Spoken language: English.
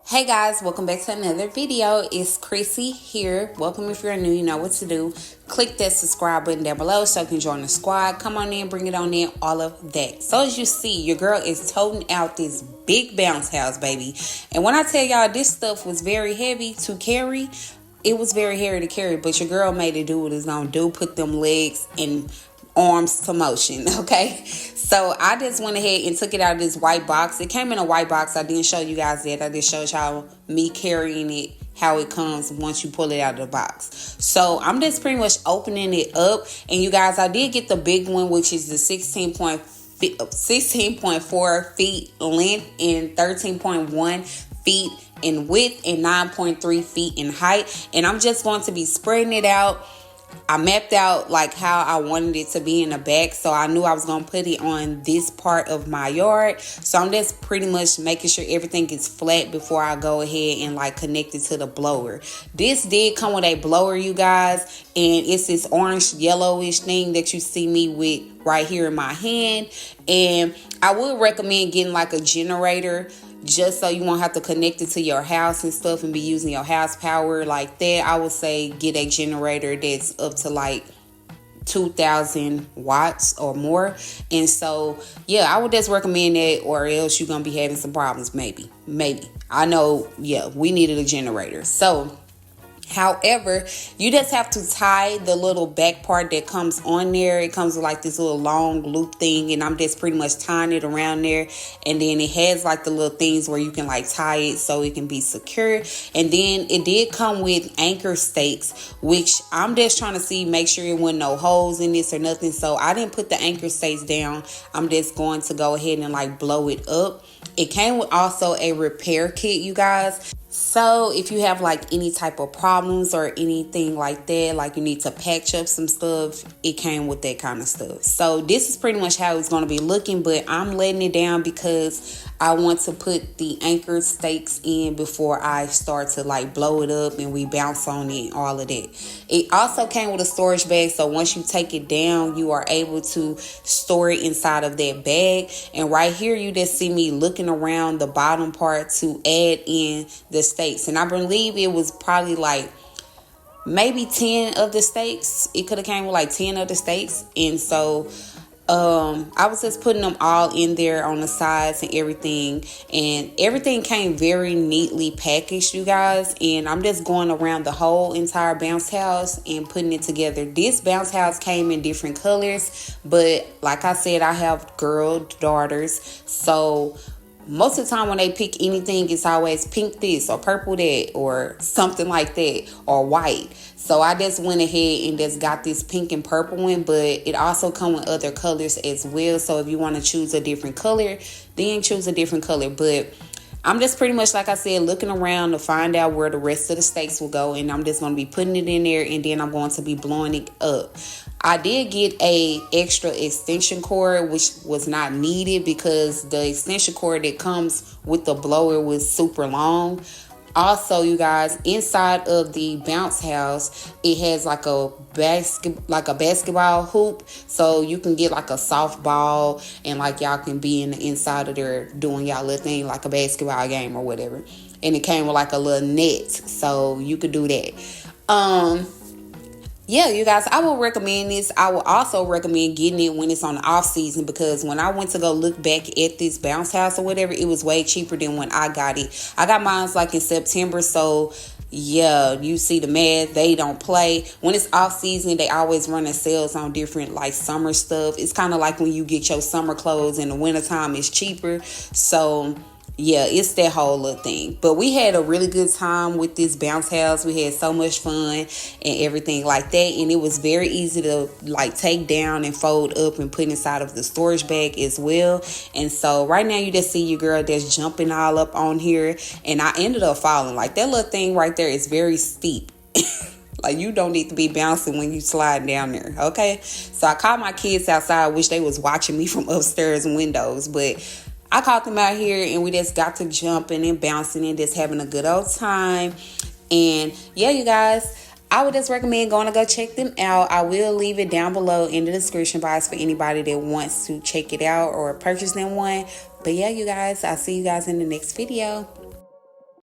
Hey guys, welcome back to another video. It's Chrissy here. Welcome if you're new, you know what to do. Click that subscribe button down below so you can join the squad. Come on in, bring it on in, all of that. So as you see, your girl is toting out this big bounce house, baby. And when I tell y'all this stuff was very heavy to carry, it was very hairy to carry, but your girl made it do what it's gonna do. Put them legs and arms to motion, okay? So I just went ahead and took it out of this white box. It came in a white box. I didn't show you guys that. I just showed y'all me carrying it, how it comes once you pull it out of the box. So I'm just pretty much opening it up. And you guys, I did get the big one, which is the 16.4 feet length and 13.1 feet in width and 9.3 feet in height. And I'm just going to be spreading it out. I mapped out like how I wanted it to be in the back, so I knew I was going to put it on this part of my yard. So I'm just pretty much making sure everything is flat before I go ahead and like connect it to the blower. This did come with a blower, you guys, and it's this orange yellowish thing that you see me with right here in my hand. And I would recommend getting like a generator, just so you won't have to connect it to your house and stuff and be using your house power like that. I would say get a generator that's up to like 2,000 watts or more. And so yeah, I would just recommend that, or else you're gonna be having some problems. Maybe I know, yeah, we needed a generator. So however, you just have to tie the little back part that comes on there. It comes with like this little long loop thing, and I'm just pretty much tying it around there. And then it has like the little things where you can like tie it so it can be secure. And then it did come with anchor stakes, which I'm just trying to make sure it wasn't no holes in this or nothing. So I didn't put the anchor stakes down. I'm just going to go ahead and like blow it up. It came with also a repair kit, you guys. So if you have like any type of problems or anything like that, like you need to patch up some stuff, it came with that kind of stuff. So this is pretty much how it's going to be looking, but I'm letting it down because I want to put the anchor stakes in before I start to like blow it up and we bounce on it and all of that. It also came with a storage bag, so once you take it down, you are able to store it inside of that bag. And right here, you just see me looking around the bottom part to add in the stakes. And I believe it was probably like maybe 10 of the stakes. It could have came with like 10 of the stakes. And so I was just putting them all in there on the sides and everything came very neatly packaged, you guys. And I'm just going around the whole entire bounce house and putting it together. This bounce house came in different colors, but like I said, I have daughters, so most of the time when they pick anything, it's always pink this or purple that or something like that, or white. So I just went ahead and just got this pink and purple one, but it also comes with other colors as well. So if you want to choose a different color, then choose a different color. But I'm just pretty much, like I said, looking around to find out where the rest of the stakes will go. And I'm just going to be putting it in there, and then I'm going to be blowing it up. I did get a extra extension cord, which was not needed because the extension cord that comes with the blower was super long. Also, you guys, inside of the bounce house, it has like a basketball hoop, so you can get like a softball and like y'all can be in the inside of there doing y'all little thing like a basketball game or whatever. And it came with like a little net, so you could do that. Yeah, you guys, I will recommend this. I will also recommend getting it when it's on the off season, because when I went to go look back at this bounce house or whatever, it was way cheaper than when I got it. I got mine like in September, so yeah, you see the math, they don't play. When it's off season, they always run sales on different like summer stuff. It's kind of like when you get your summer clothes in the wintertime, it's cheaper. So yeah, it's that whole little thing. But we had a really good time with this bounce house. We had so much fun and everything like that. And it was very easy to like take down and fold up and put inside of the storage bag as well. And so right now you just see your girl that's jumping all up on here. And I ended up falling. Like that little thing right there is very steep. Like you don't need to be bouncing when you slide down there, okay? So I called my kids outside. I wish they was watching me from upstairs windows, but I caught them out here and we just got to jumping and bouncing and just having a good old time. And yeah, you guys, I would just recommend going to go check them out. I will leave it down below in the description box for anybody that wants to check it out or purchase them one. But yeah, you guys, I'll see you guys in the next video.